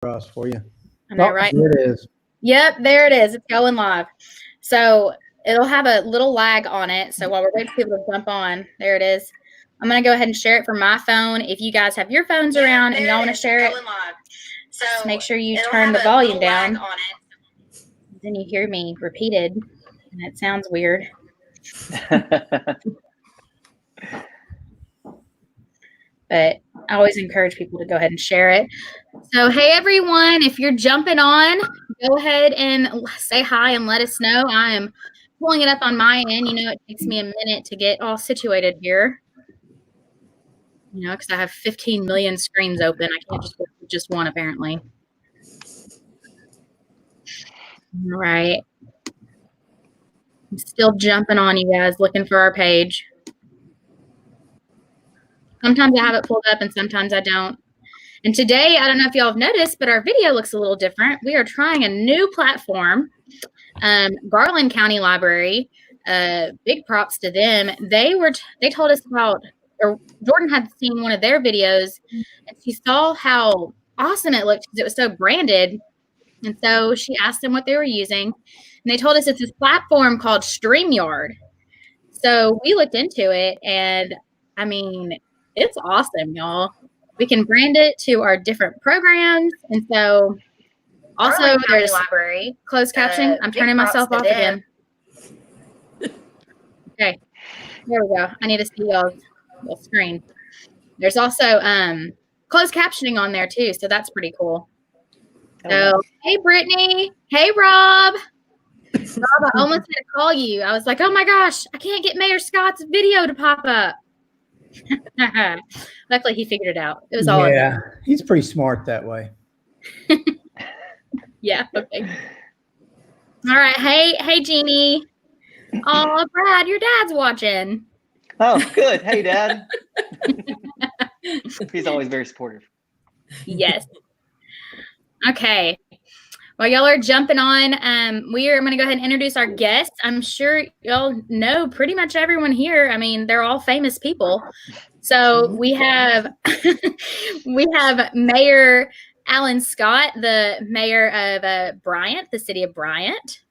across for you. I know, right? There it is. Yep, there it is. It's going live. So it'll have a little lag on it. So while we're waiting for people to jump on, there it is. I'm going to go ahead and share it from my phone. If you guys have your phones around and y'all want to share it, so just make sure you turn the volume down. Then you hear me repeated, and it sounds weird. But I always encourage people to go ahead and share it. So, hey, everyone, if you're jumping on, go ahead and say hi and let us know. I am pulling it up on my end. You know, it takes me a minute to get all situated here. You know, because I have 15 million screens open. I can't just work with just one, apparently. All right. I'm still jumping on you guys, looking for our page. Sometimes I have it pulled up and sometimes I don't. And today, I don't know if y'all have noticed, but our video looks a little different. We are trying a new platform. Garland County Library, big props to them. They told us about, or Jordan had seen one of their videos, and she saw how awesome it looked because it was so branded. And so she asked them what they were using, and they told us it's this platform called StreamYard. So we looked into it, and I mean, it's awesome, y'all. We can brand it to our different programs. And so also there's library closed captioning. I'm turning myself off again. Okay, there we go. I need to see y'all's little screen. There's also closed captioning on there too. So that's pretty cool. So, hey, Brittany. Hey, Rob. Rob, I almost had to call you. I was like, oh my gosh, I can't get Mayor Scott's video to pop up. Luckily, he figured it out. It was all. Yeah, he's pretty smart that way. Yeah. Okay. All right. Hey, Jeannie. Oh, Brad, your dad's watching. Oh, good. Hey, Dad. He's always very supportive. Yes. Okay. While y'all are jumping on, I'm going to go ahead and introduce our guests. I'm sure y'all know pretty much everyone here. I mean, they're all famous people. So we have Mayor Alan Scott, the mayor of Bryant, the city of Bryant.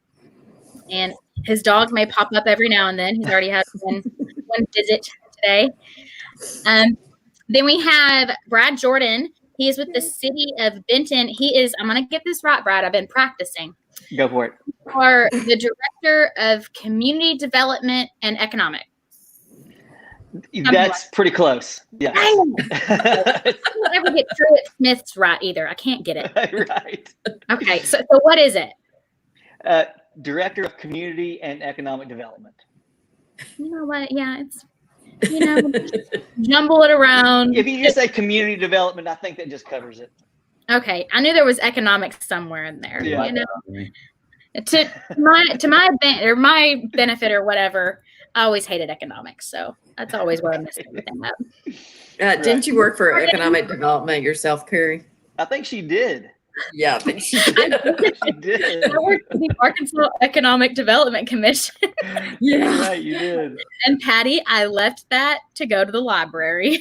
And his dog may pop up every now and then. He's already had one visit today. Then we have Brad Jordan. He is with the city of Benton. He is, I'm going to get this right, Brad. I've been practicing. Go for it. For the Director of Community Development and Economics. That's pretty close. Yeah. I don't ever get Truett Smith's right either. I can't get it. Right. Okay. So what is it? Director of Community and Economic Development. You know what? Yeah, it's, jumble it around. If you just say community development, I think that just covers it. Okay. I knew there was economics somewhere in there. Yeah. You know? To my benefit or whatever, I always hated economics. So that's always where I messed everything up. Didn't you work for economic development yourself, Kari? I think she did. Yeah, I think she did. She did. I worked for the Arkansas Economic Development Commission. Yeah. Right, you did. And Patty, I left that to go to the library.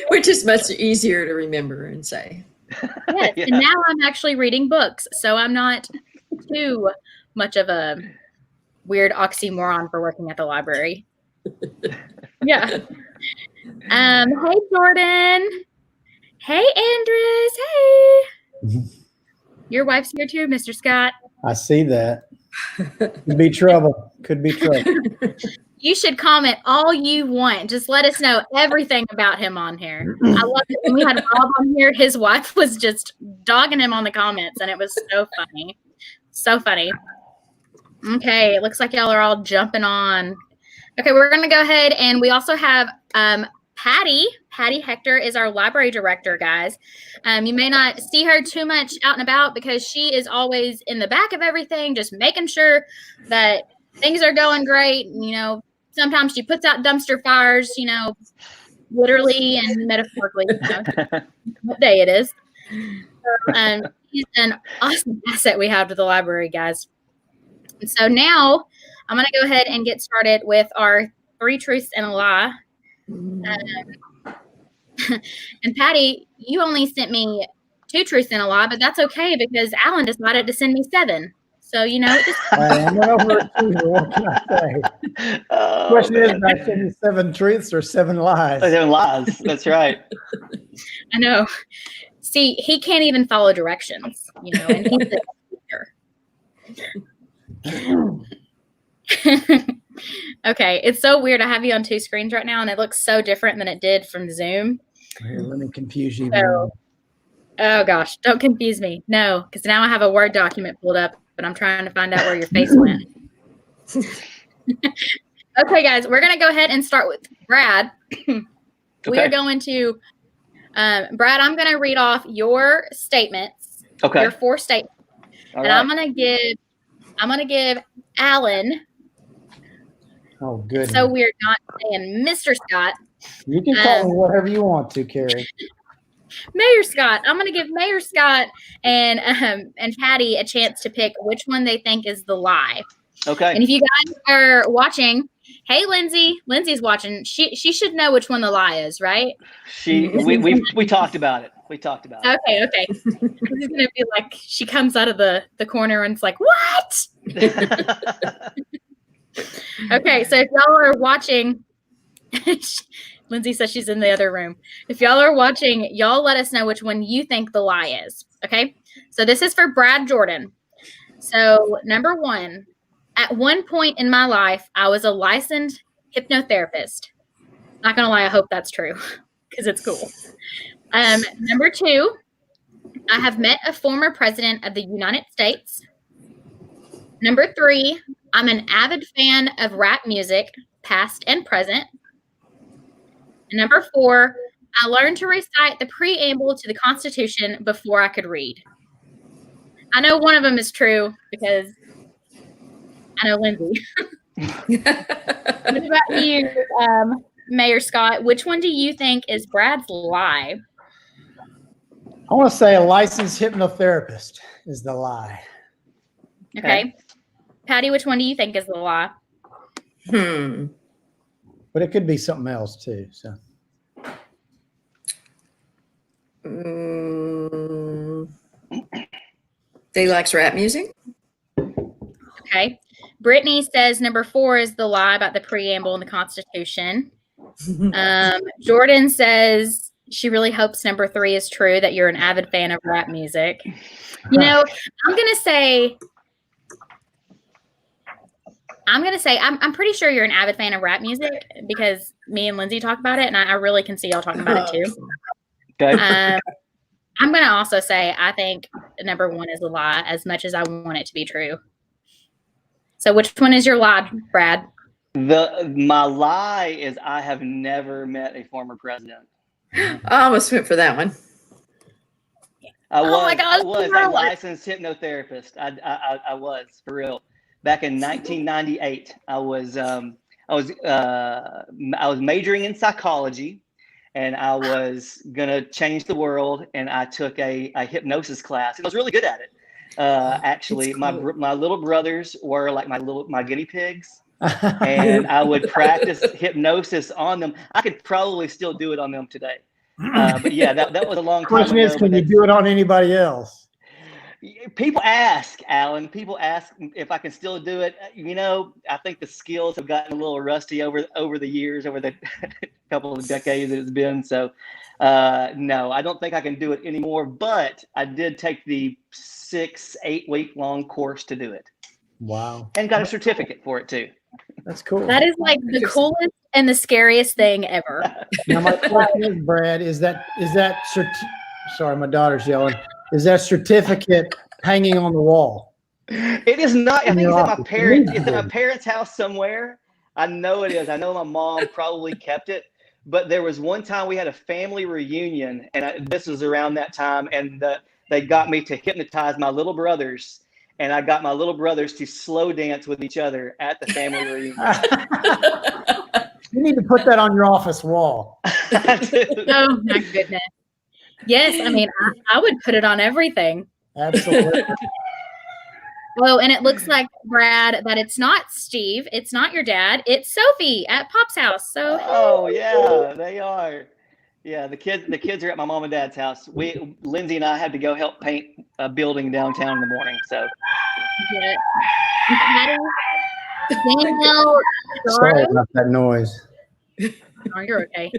Which is much easier to remember and say. Yes, yeah. And now I'm actually reading books, so I'm not too much of a weird oxymoron for working at the library. Yeah. Hey, Jordan. Hey, Andres. Hey. Your wife's here too, Mr. Scott. I see that. Could be trouble. Could be trouble. You should comment all you want. Just let us know everything about him on here. I love it. When we had Rob on here, his wife was just dogging him on the comments, and it was so funny. So funny. Okay, it looks like y'all are all jumping on. Okay, we're going to go ahead, and we also have Patty. Patty Hector is our library director, guys. You may not see her too much out and about because she is always in the back of everything, just making sure that things are going great. You know, sometimes she puts out dumpster fires, you know, literally and metaphorically, you know, what day it is. So, she's an awesome asset we have to the library, guys. And so now I'm going to go ahead and get started with our 3 truths and a lie. And Patty, you only sent me 2 truths and a lie, but that's okay because Alan decided to send me 7. So, just I'm an overachiever. What can I say? Oh, Question is, man. did I send you 7 truths or 7 lies? 7 lies. That's right. I know. See, he can't even follow directions, and he's the speaker. Okay, it's so weird. I have you on 2 screens right now, and it looks so different than it did from Zoom. Here, let me confuse you. So, oh gosh, don't confuse me. No, because now I have a Word document pulled up, but I'm trying to find out where your face went. Okay, guys, we're gonna go ahead and start with Brad. We are going to, Brad. I'm gonna read off your statements. Okay. Your 4 statements, All and right. I'm gonna give Alan. Oh, good. So we're not saying Mr. Scott. You can call me whatever you want to, Kari. Mayor Scott. I'm going to give Mayor Scott and Patty a chance to pick which one they think is the lie. Okay. And if you guys are watching, hey, Lindsay. Lindsay's watching. She should know which one the lie is, right? We talked about it. We talked about it. Okay. This is going to be like she comes out of the corner and it's like, what? Okay, so if y'all are watching, Lindsay says she's in the other room. If y'all are watching, y'all let us know which one you think the lie is. Okay, so this is for Brad Jordan. So number 1, at one point in my life, I was a licensed hypnotherapist. Not gonna lie, I hope that's true because it's cool. Number 2, I have met a former president of the United States. Number 3, I'm an avid fan of rap music, past and present. And number 4, I learned to recite the preamble to the Constitution before I could read. I know one of them is true because I know Lindsay. What about you, Mayor Scott? Which one do you think is Brad's lie? I want to say a licensed hypnotherapist is the lie. Okay. Patty, which one do you think is the lie? But it could be something else too. So. They likes rap music. Okay. Brittany says number 4 is the lie about the preamble in the Constitution. Jordan says she really hopes number 3 is true, that you're an avid fan of rap music. I'm gonna say I'm pretty sure you're an avid fan of rap music because me and Lindsay talk about it, and I really can see y'all talking about it too. Okay. I'm going to also say I think number 1 is a lie as much as I want it to be true. So which one is your lie, Brad? My lie is I have never met a former president. I almost went for that one. I was my gosh, a licensed hypnotherapist. I was, for real. Back in 1998, I was majoring in psychology, and I was gonna change the world. And I took a hypnosis class, and I was really good at it. Actually, cool. my little brothers were like my guinea pigs, and I would practice hypnosis on them. I could probably still do it on them today. But yeah, that was a long time Question ago. is, can you do it on anybody else? People ask, Alan. People ask if I can still do it. I think the skills have gotten a little rusty over the years, over the couple of decades that it's been. So, no, I don't think I can do it anymore. But I did take the 6-8 week long course to do it. Wow! And got a certificate for it too. That's cool. That is like the coolest and the scariest thing ever. Now my question is, Brad, sorry, my daughter's yelling. Is that certificate hanging on the wall? It is not. I think it's at my parents. It's at my Amazing. parents' house somewhere. I know it is. I know my mom probably kept it. But there was one time we had a family reunion, and this was around that time, and they got me to hypnotize my little brothers, and I got my little brothers to slow dance with each other at the family reunion. You need to put that on your office wall. Oh my goodness. Yes, I mean, I would put it on everything. Absolutely. Oh, and it looks like, Brad, that it's not Steve. It's not your dad. It's Sophie at Pop's house. So, Oh, yeah, they are. Yeah, the kids are at my mom and dad's house. Lindsay and I had to go help paint a building downtown in the morning. So Yeah. And Patty, Danielle, Sorry Dara. about that noise. Oh, you're okay.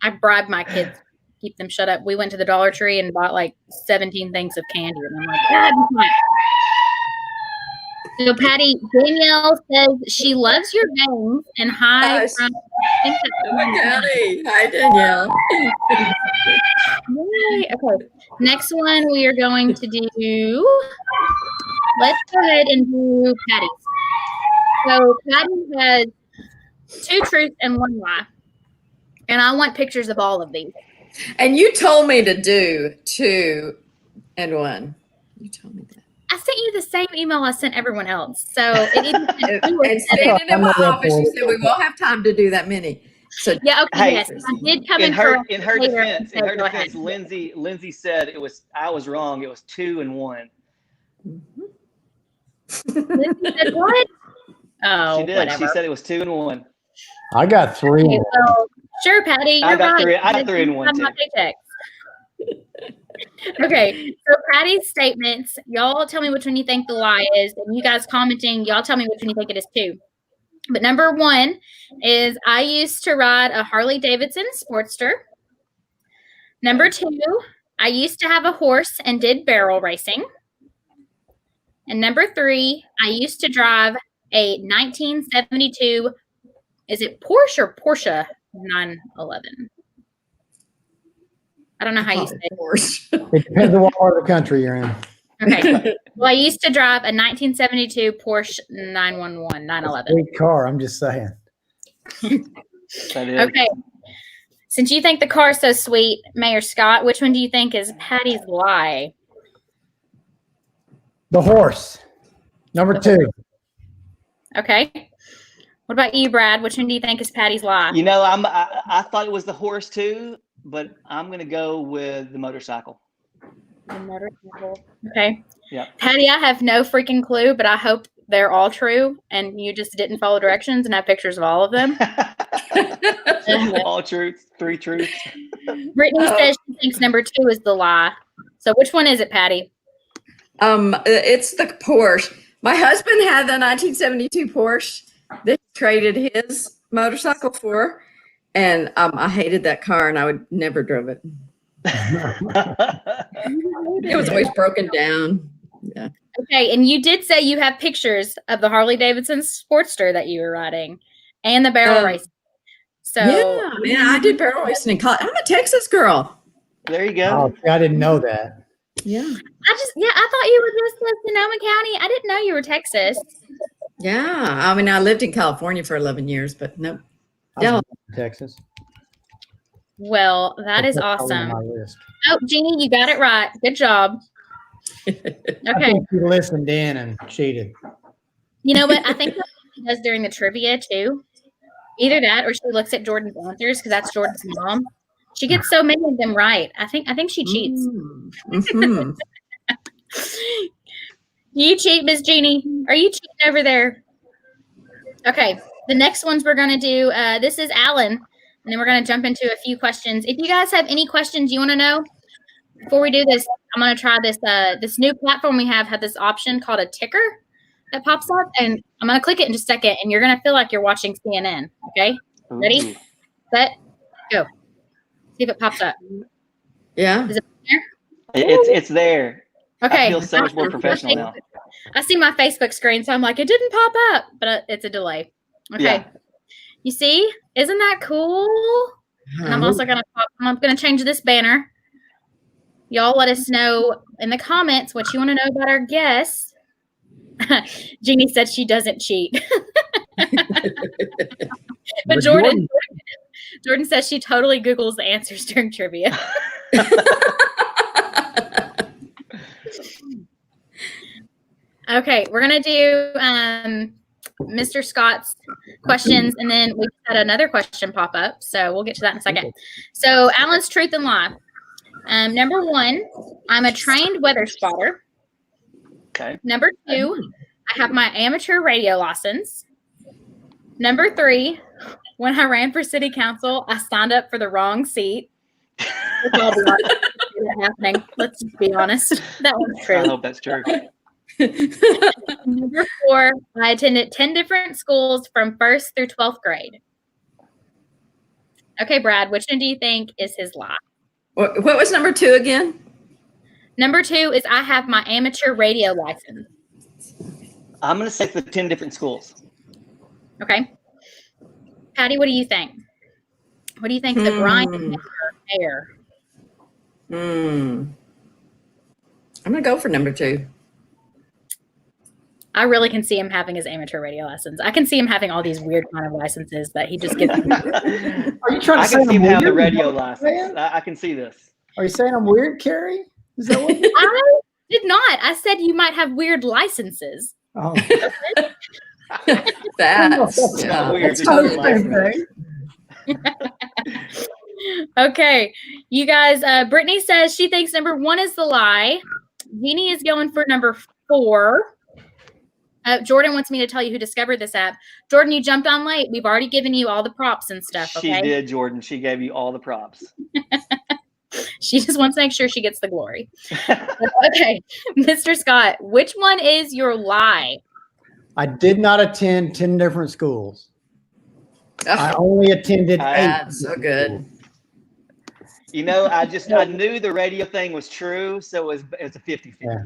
I bribed my kids to keep them shut up. We went to the Dollar Tree and bought like 17 things of candy. And I'm like, God, be quiet. So Patty, Danielle says she loves your names and hi Gosh. from I think that's Kari. Hi, Danielle. Yay. Okay. Next one we are going to do. Let's go ahead and do Patty's. So Patty has 2 truths and 1 lie. And I want pictures of all of these. And you told me to do 2 and 1. You told me that. I sent you the same email I sent everyone else. So it either said 2 or And 7. standing in my office, you said we won't have time to do that many. So Yeah, okay, Hey, yes. I did come in in her correct in her later defense, and said, "Go ahead." Lindsay said I was wrong. It was 2 and 1. Lindsay said what? Oh, She did. whatever. She said it was 2 and 1. I got 3. Okay, well, sure, Patty, you're I got right. 3. I got 3 and 1 Have too. my paychecks. Okay, so Patty's statements, y'all tell me which one you think the lie is, and you guys commenting, y'all tell me which one you think it is too. But number 1 is I used to ride a Harley Davidson Sportster. Number 2, I used to have a horse and did barrel racing. And number 3, I used to drive a 1972, is it Porsche or Porsche 911? I don't know how you say it. It depends on what part of the country you're in. Okay. Well, I used to drive a 1972 Porsche 911. Sweet car, I'm just saying. That is. Okay. Since you think the car's so sweet, Mayor Scott, which one do you think is Patty's lie? The horse. Number 2. Okay. What about you, Brad? Which one do you think is Patty's lie? You know, I thought it was the horse too, but I'm gonna go with the motorcycle. The motorcycle. Okay. Yeah. Patty, I have no freaking clue, but I hope they're all true and you just didn't follow directions and have pictures of all of them. All truths, 3 truths. Brittany says she thinks number 2 is the lie. So which one is it, Patty? It's the Porsche. My husband had the 1972 Porsche that he traded his motorcycle for, and I hated that car, and I would never drove it. It was always broken down. Yeah. Okay, and you did say you have pictures of the Harley Davidson Sportster that you were riding and the barrel race. So yeah, man, I did barrel racing in college. I'm a Texas girl. There you go. Oh, I didn't know that. Yeah. I thought you were just in Sonoma County. I didn't know you were Texas. Yeah. I mean, I lived in California for 11 years, but nope. I was in Texas. Well, that is That's on awesome. my list. Oh, Jeannie, you got it right. Good job. I Okay. think you listened in and cheated. You know what? I think that's what she does during the trivia too. Either that or she looks at Jordan's answers because that's Jordan's mom. She gets so many of them right. I think she cheats. Mm-hmm. You cheat, Miss Jeannie. Are you cheating over there? Okay. The next ones we're going to do, this is Alan, and then we're going to jump into a few questions. If you guys have any questions you want to know, before we do this, I'm going to try this. This new platform we have had this option called a ticker that pops up, and I'm going to click it in just a second, and you're going to feel like you're watching CNN. Okay? Ready? Set? Go. See if it pops up. Yeah. Is it there? It's there. Okay. I feel so much more professional now. I see my Facebook screen, so I'm like, it didn't pop up, but it's a delay. Okay. Yeah. You see? Isn't that cool? And I'm also I'm gonna change this banner. Y'all let us know in the comments what you want to know about our guests. Jeannie said she doesn't cheat. But Jordan says she totally Googles the answers during trivia. Okay, we're gonna do Mr. Scott's questions, and then we had another question pop up, so we'll get to that in a second. So Alan's truth and lie. Number 1, I'm a trained weather spotter. Okay. Number 2, I have my amateur radio license. Number 3, when I ran for city council, I signed up for the wrong seat. happening. Let's just be honest. That one's I true. hope that's true. Number 4, I attended 10 different schools from 1st through 12th grade. Okay, Brad, which one do you think is his lie? What was number 2 again? Number 2 is I have my amateur radio license. I'm going to say for 10 different schools. Okay. Patty, what do you think? What do you think the Bryant mayor? I'm going to go for number 2. I really can see him having his amateur radio license. I can see him having all these weird kind of licenses that he just gets. Are you trying to I say can see him I'm have the weird? radio license. I can see this. Are you saying I'm weird, Kari? Is that what? I did not. I said you might have weird licenses. Oh, That's not weird. that's not the same thing. Okay, you guys. Brittany says she thinks number 1 is the lie. Jeannie is going for number 4. Jordan wants me to tell you who discovered this app. Jordan, you jumped on late. We've already given you all the props and stuff. Okay? She did, Jordan. She gave you all the props. She just wants to make sure she gets the glory. Okay, Mr. Scott, which one is your lie? I did not attend 10 different schools. I only attended 8. That's so good. You know, I knew the radio thing was true, so it was a 50-50. Yeah.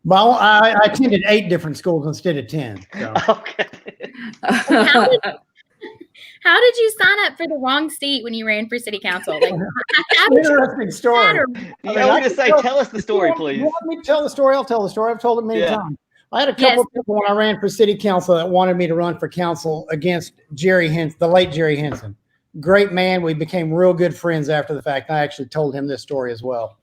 Well, I attended 8 different schools instead of 10. So. Okay. How did you sign up for the wrong seat when you ran for city council? Like, how did you Interesting story. You know, to say, tell us the story, please. You want me to tell the story? I'll tell the story. I've told it many Yeah. times. I had a couple of people when I ran for city council that wanted me to run for council against the late Jerry Henson. Great man. We became real good friends after the fact. I actually told him this story as well.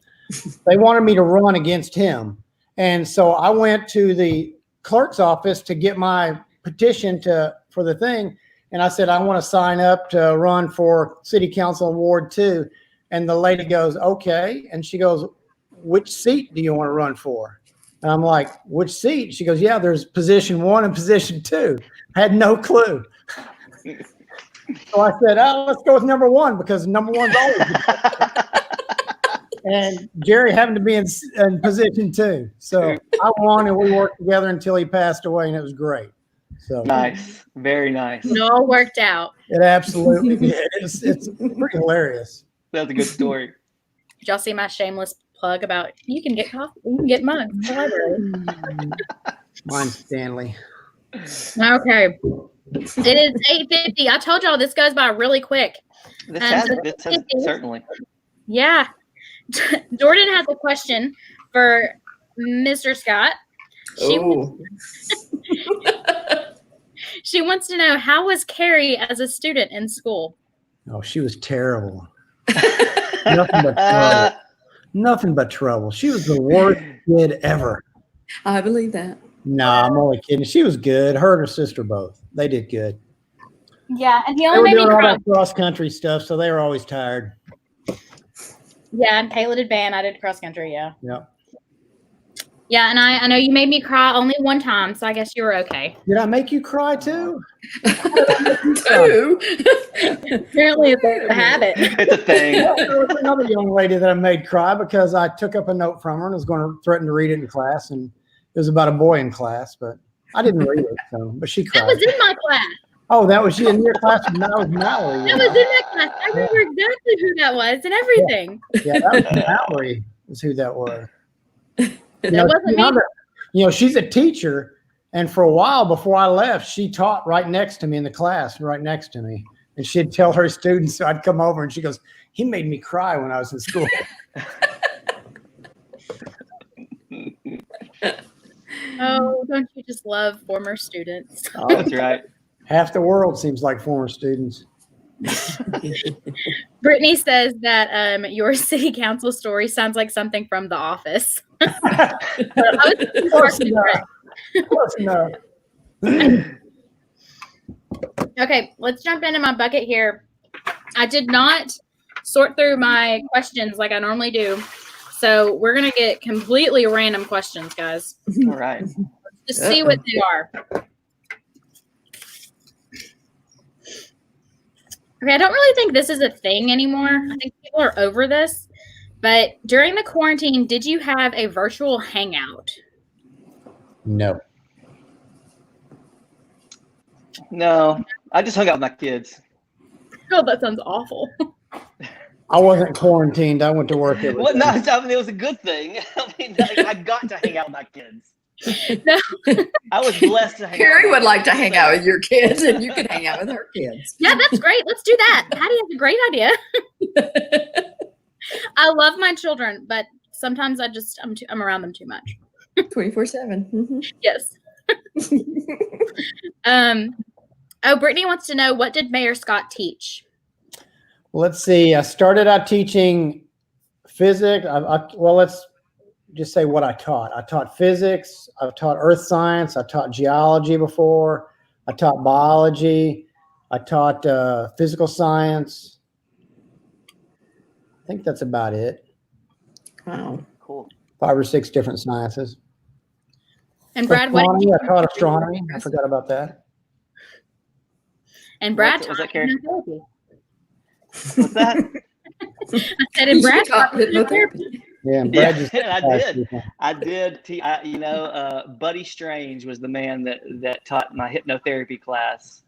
They wanted me to run against him. And so I went to the clerk's office to get my petition for the thing. And I said, I want to sign up to run for city council in Ward 2. And the lady goes, okay. And she goes, which seat do you want to run for? And I'm like, which seat? She goes, yeah, there's position 1 and position 2. I had no clue. So I said, let's go with number 1 because number 1's always. And Jerry happened to be in position 2. So I won and we worked together until he passed away and it was great. So Nice. Very nice. it all worked out? It absolutely did. It's pretty hilarious. That's a good story. Did y'all see my shameless plug about you can get coffee, you can get mugs at the library? Mine's Stanley. Okay. It is 8:50. I told y'all this goes by really quick. This has certainly. Yeah. Jordan has a question for Mr. Scott. She wants to know, how was Kari as a student in school? Oh, she was terrible. Nothing but trouble. Nothing but trouble. She was the worst kid ever. I believe that. No, I'm only kidding. She was good. Her and her sister both. They did good. Yeah, and he They were only made me doing all cry. that cross country stuff, so they were always tired. Yeah, and Kayla did band. I did cross country. Yeah. Yeah. Yeah, and I know you made me cry only one time, so I guess you were okay. Did I make you cry too? Two. Apparently, it's a habit. It's a thing. There was another young lady that I made cry because I took up a note from her and was going to threaten to read it in class, and it was about a boy in class, but I didn't read it. So, but she cried. That was in my class. Oh, that was you in your class? And that was Mallory. That was in my class. I remember exactly who that was and everything. Yeah, that was Mallory. Is who that was. That wasn't me. She's a teacher, and for a while before I left, she taught right next to me in the class, right next to me. And she'd tell her students, so I'd come over and she goes, he made me cry when I was in school. Oh, don't you just love former students? Oh, That's right. half the world seems like former students. Brittany says that your city council story sounds like something from The Office. Close enough. Close enough. Okay, let's jump into my bucket here. I did not sort through my questions like I normally do. So we're going to get completely random questions, guys. All right. Just see what they are. Okay, I don't really think this is a thing anymore. I think people are over this. But during the quarantine, did you have a virtual hangout? No. No, I just hung out with my kids. Oh, that sounds awful. I wasn't quarantined. I went to work every Well, day. no, I mean, it was a good thing. I mean, I got to hang out with my kids. No. I was blessed to hang out. Carrie with would my like to kids. hang out with your kids, and you can hang out with her kids. Yeah, that's great. Let's do that. Patty has a great idea. I love my children, but sometimes I'm around them too much. 24/7. Yes. Brittany wants to know, what did Mayor Scott teach? Let's see. I started out teaching physics. Well, let's just say what I taught. I taught physics. I've taught earth science. I taught geology before. I taught biology. I taught physical science. I think that's about it. Wow. Cool. 5 or 6 different sciences. And Brad, what did Astronomy, you I taught astronomy. I forgot about that. And Brad Was taught that Karen? hypnotherapy. What's that? I said, and Brad taught hypnotherapy. Yeah, and Brad just I did. Buddy Strange was the man that taught my hypnotherapy class.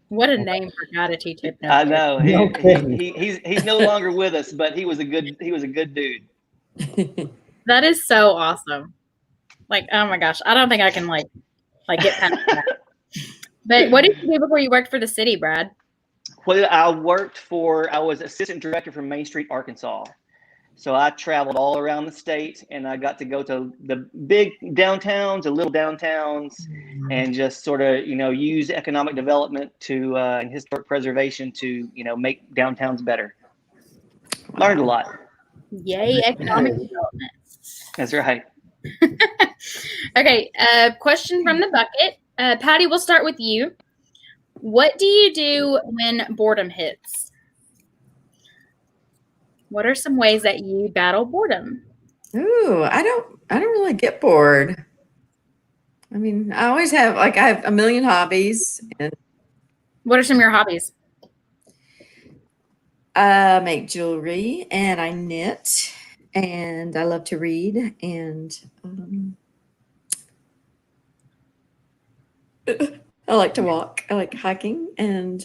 What a name for a guy to teach hypnotherapy. I know. No kidding. He's no longer with us, but he was a good dude. That is so awesome. Like, oh my gosh, I don't think I can like get past that. But what did you do before you worked for the city, Brad? Well, I was assistant director for Main Street, Arkansas. So I traveled all around the state, and I got to go to the big downtowns, the little downtowns, and just sort of, use economic development and historic preservation to, make downtowns better. Learned a lot. Yay, economic development. That's right. Okay, question from the bucket. Patty, we'll start with you. What do you do when boredom hits? What are some ways that you battle boredom? Ooh, I don't really get bored. I mean, I always have I have a million hobbies, and What are some of your hobbies? I make jewelry, and I knit, and I love to read, and I like to walk. I like hiking, and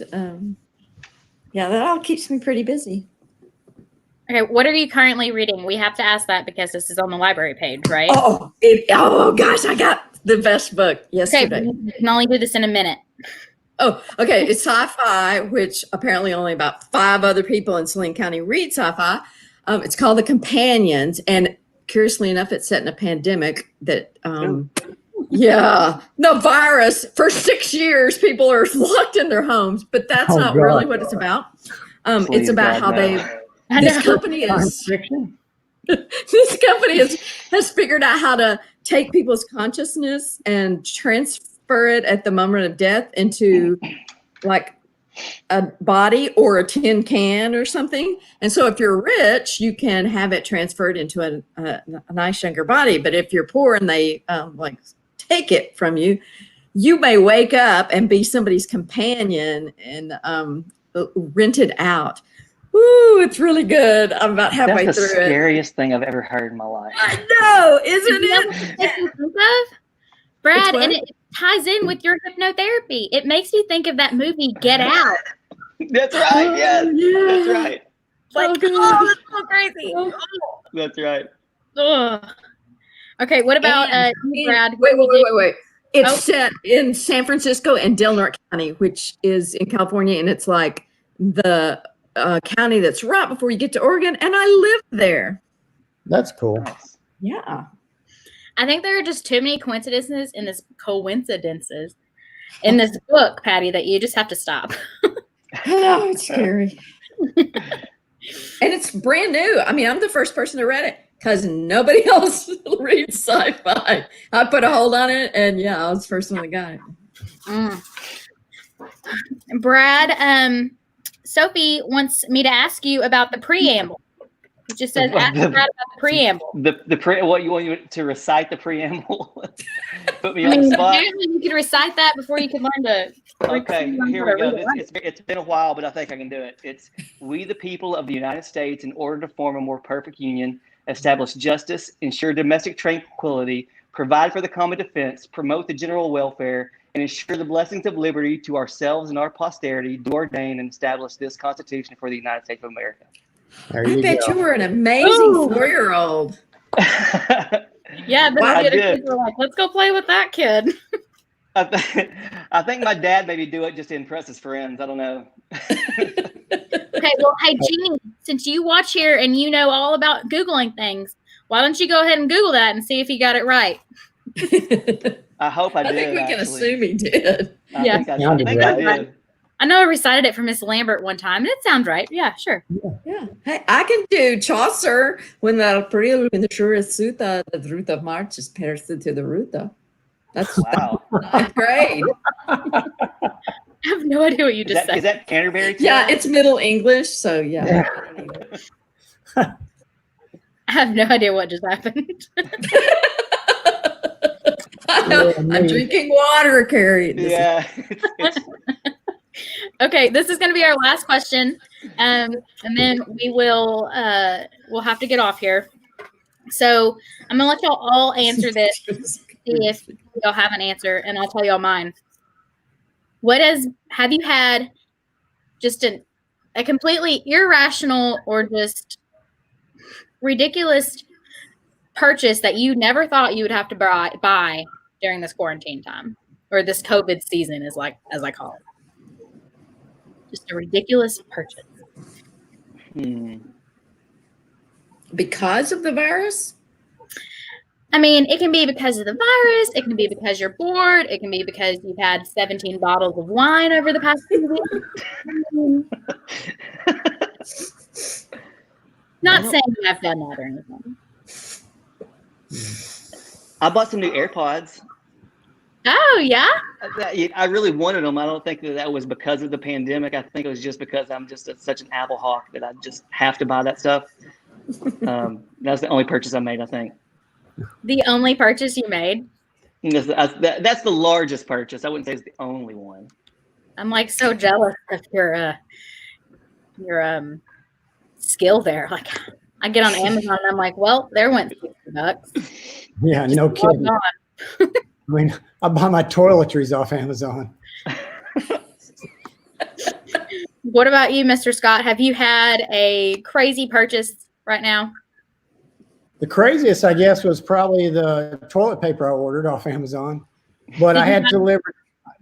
that all keeps me pretty busy. Okay, what are you currently reading? We have to ask that because this is on the library page, right? Oh gosh, I got the best book yesterday. Okay, we can only do this in a minute. Oh, okay. It's sci-fi, which apparently only about 5 other people in Saline County read sci-fi. It's called The Companions, and curiously enough, it's set in a pandemic that, the virus. For 6 years, people are locked in their homes, but that's not really what it's about. It's about how this company has figured out how to take people's consciousness and transfer it at the moment of death into like a body or a tin can or something. And so if you're rich, you can have it transferred into a nice younger body. But if you're poor and they take it from you, you may wake up and be somebody's companion and rented out. Ooh, it's really good. I'm about halfway That's through the scariest thing I've ever heard in my life. I know, isn't You know what it makes me think of? Brad, and it ties in with your hypnotherapy. It makes me think of that movie, Get Out. That's right. Yes. Yeah. That's right. Like, that's so crazy. That's right. Ugh. Okay, what about you, Brad? Wait. It's set in San Francisco and Del Norte County, which is in California, and it's like the county that's right before you get to Oregon, and I live there. That's cool. Nice. Yeah. I think there are just too many coincidences in this book, Patty, that you just have to stop. Oh, it's scary. And it's brand new. I mean, I'm the first person to read it because nobody else reads sci-fi. I put a hold on it, and I was the first one that got it. Brad, Sophie wants me to ask you about the preamble. It just says ask Brad about the preamble. What you want you to recite the preamble? Put me I on mean, the spot. apparently you could recite that before you could learn to. Okay, here we go. It's been a while, but I think I can do it. It's we, the people of the United States, in order to form a more perfect union, establish justice, ensure domestic tranquility, provide for the common defense, promote the general welfare, and ensure the blessings of liberty to ourselves and our posterity, do ordain and establish this Constitution for the United States of America. I bet you were an amazing 4-year-old. Yeah, then Wow, the other I did. kids were like, let's go play with that kid. I think my dad maybe do it just to impress his friends. I don't know. Okay, well, hey, Jeannie, since you watch here and you know all about Googling things, why don't you go ahead and Google that and see if you got it right? I hope I did. I think we can actually. assume he did. I Yeah. think I Sounded think right. I did. I know I recited it for Miss Lambert one time, and it sounds right. Yeah, sure. Yeah. Hey, I can do Chaucer when the April when the surest suta, the root of March is pursued to the ruta. That's Wow. ninth grade. I have no idea what you just Is said. that Canterbury? Tale? Yeah, it's Middle English, so yeah. I have no idea what just happened. I'm drinking water, Kari. Yeah. Okay, this is going to be our last question, and then we will we'll have to get off here. So I'm gonna let y'all all answer this. See if y'all have an answer, and I'll tell y'all mine. Have you had just a completely irrational or just ridiculous purchase that you never thought you would have to buy during this quarantine time or this COVID season, as I call it? Just a ridiculous purchase. Because of the virus? I mean, it can be because of the virus. It can be because you're bored. It can be because you've had 17 bottles of wine over the past few weeks. Not saying that I've done that or anything. I bought some new AirPods. Oh, yeah? I really wanted them. I don't think that was because of the pandemic. I think it was just because I'm just such an Apple hawk that I just have to buy that stuff. That's the only purchase I made, I think. The only purchase you made? That's the largest purchase. I wouldn't say it's the only one. I'm like so jealous of your skill there. Like, I get on Amazon and I'm like, well, there went $60. Yeah, no kidding. I mean, I buy my toiletries off Amazon. What about you, Mr. Scott? Have you had a crazy purchase right now? The craziest, I guess, was probably the toilet paper I ordered off Amazon. But I had delivered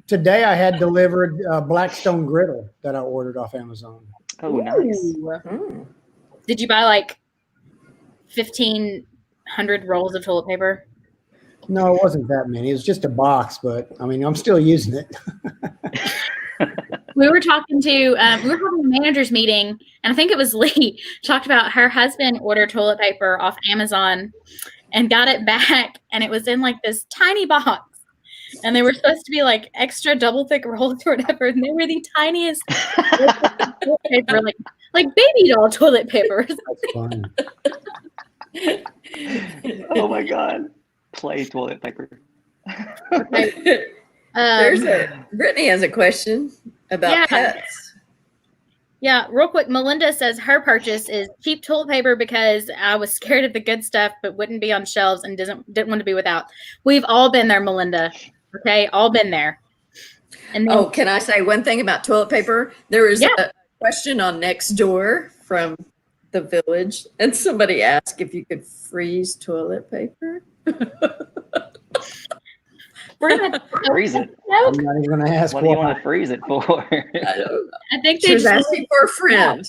today. I had delivered Blackstone griddle that I ordered off Amazon. Oh, nice. Ooh. Did you buy like 1,500 rolls of toilet paper? No, it wasn't that many. It was just a box, but I mean, I'm still using it. We were talking to, we were having a manager's meeting, and I think it was Lee, talked about her husband ordered toilet paper off Amazon and got it back, and it was in like this tiny box. And they were supposed to be like extra double thick rolls or whatever, and they were the tiniest toilet paper, like baby doll toilet paper. That's fun. Oh my God. Play toilet paper. Okay. Brittany has a question about pets. Yeah, real quick, Melinda says her purchase is cheap toilet paper because I was scared of the good stuff but wouldn't be on shelves and didn't want to be without. We've all been there, Melinda. Okay, all been there. And then, Can I say one thing about toilet paper? There was a question on Nextdoor from the village, and somebody asked if you could freeze toilet paper. we're gonna Freeze it. I'm not even going to ask What do you why. want to freeze it for? I don't know. I think She they was asking for a friend.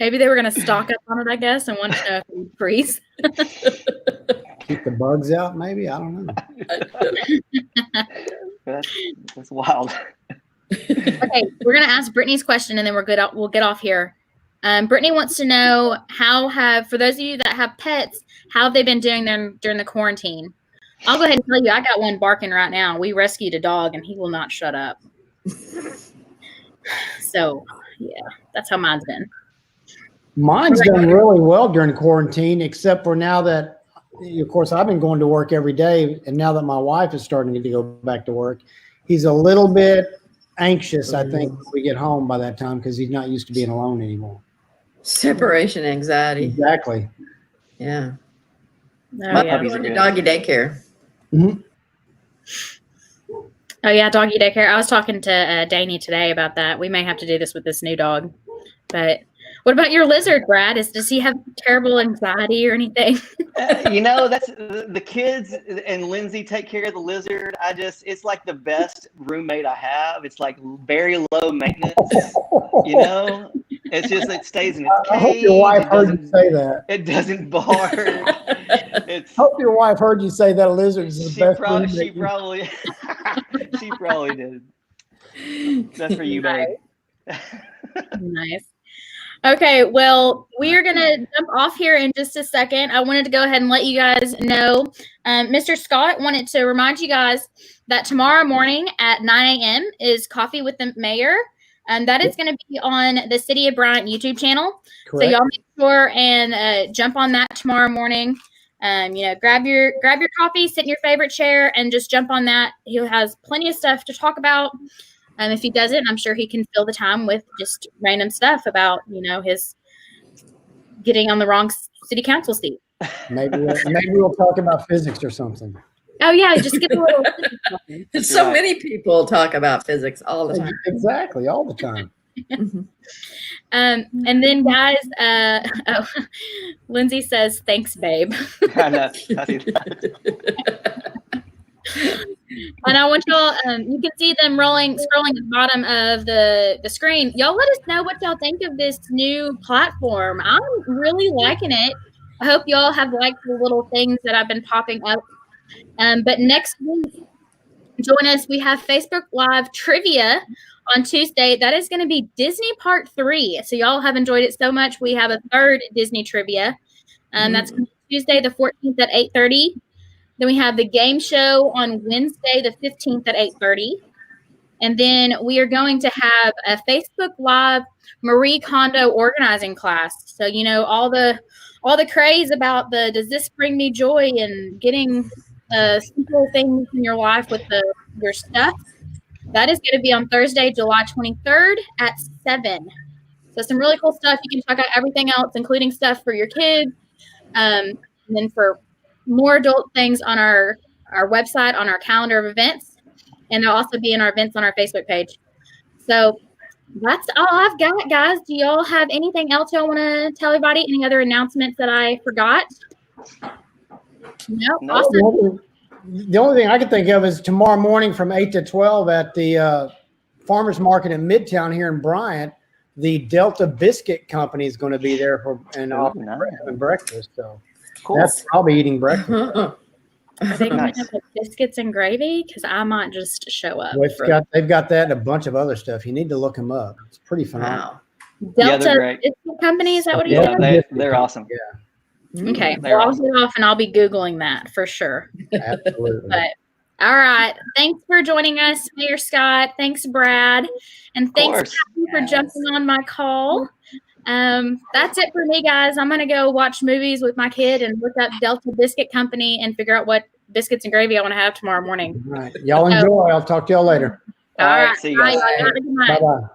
maybe they were gonna stock up on it, I guess, and wanted to know if it would freeze. Keep the bugs out, maybe? I don't know. That's wild. Okay, we're gonna ask Brittany's question, and then we'll get off here. Brittany wants to know for those of you that have pets, how have they been doing during the quarantine? I'll go ahead and tell you, I got one barking right now. We rescued a dog, and he will not shut up. So, yeah, that's how mine's been. Mine's done really well during quarantine, except for now that, of course, I've been going to work every day, and now that my wife is starting to go back to work, he's a little bit anxious, I think, when we get home by that time because he's not used to being alone anymore. Separation anxiety. Exactly. Yeah. Oh, yeah. puppies are good. Doggy daycare. Mm-hmm. Oh, yeah, doggy daycare. I was talking to Danny today about that. We may have to do this with this new dog. But what about your lizard, Brad? Does he have terrible anxiety or anything? That's the kids and Lindsay take care of the lizard. It's like the best roommate I have. It's like very low maintenance. It's just, it stays in its cage. I hope your wife heard you say that. It doesn't bark. Hope your wife heard you say that a lizard is the best roommate. She probably did. That's for you, babe. Nice. Okay, well, we are going to jump off here in just a second. I wanted to go ahead and let you guys know. Mr. Scott wanted to remind you guys that tomorrow morning at 9 a.m. is Coffee with the Mayor. And that is going to be on the City of Bryant YouTube channel. Correct. So y'all make sure and jump on that tomorrow morning. Grab your coffee, sit in your favorite chair, and just jump on that. He has plenty of stuff to talk about. If he doesn't, I'm sure he can fill the time with just random stuff about, his getting on the wrong city council seat. Maybe we'll talk about physics or something. Oh yeah, just get a little. So many people talk about physics all the time. Exactly, all the time. And then, guys, Lindsay says, "Thanks, babe." I know. And I want y'all, you can see them scrolling at the bottom of the screen. Y'all let us know what y'all think of this new platform. I'm really liking it. I hope y'all have liked the little things that I've been popping up. But next week, join us. We have Facebook Live Trivia on Tuesday. That is going to be Disney Part 3. So y'all have enjoyed it so much. We have a third Disney Trivia. That's Tuesday the 14th at 8:30. Then we have the game show on Wednesday, the 15th at 8:30. And then we are going to have a Facebook Live Marie Kondo organizing class. So, all the craze about does this bring me joy and getting simple things in your life with your stuff. That is going to be on Thursday, July 23rd at 7. So some really cool stuff. You can check out everything else, including stuff for your kids. And then for more adult things on our website, on our calendar of events, and they'll also be in our events on our Facebook page. So that's all I've got, guys. Do y'all have anything else y'all want to tell everybody? Any other announcements that I forgot? No. Awesome. The only thing I can think of is tomorrow morning from 8 to 12 at the Farmers Market in Midtown here in Bryant. The Delta Biscuit Company is going to be there having breakfast. So cool. I'll be eating breakfast. Are they going to have biscuits and gravy? Because I might just show up. They've got that and a bunch of other stuff. You need to look them up. It's pretty phenomenal. Wow. Delta Biscuit Company, is that what it is? Yeah, they're awesome. Yeah. Okay. Well, I'll get off and I'll be Googling that for sure. Absolutely. But all right. Thanks for joining us, Mayor Scott. Thanks, Brad. And thanks for jumping on my call. That's it for me, guys. I'm going to go watch movies with my kid and look up Delta Biscuit Company and figure out what biscuits and gravy I want to have tomorrow morning. All right. Y'all enjoy. I'll talk to y'all later. All right. See you guys. Bye. Have a good night. Bye-bye.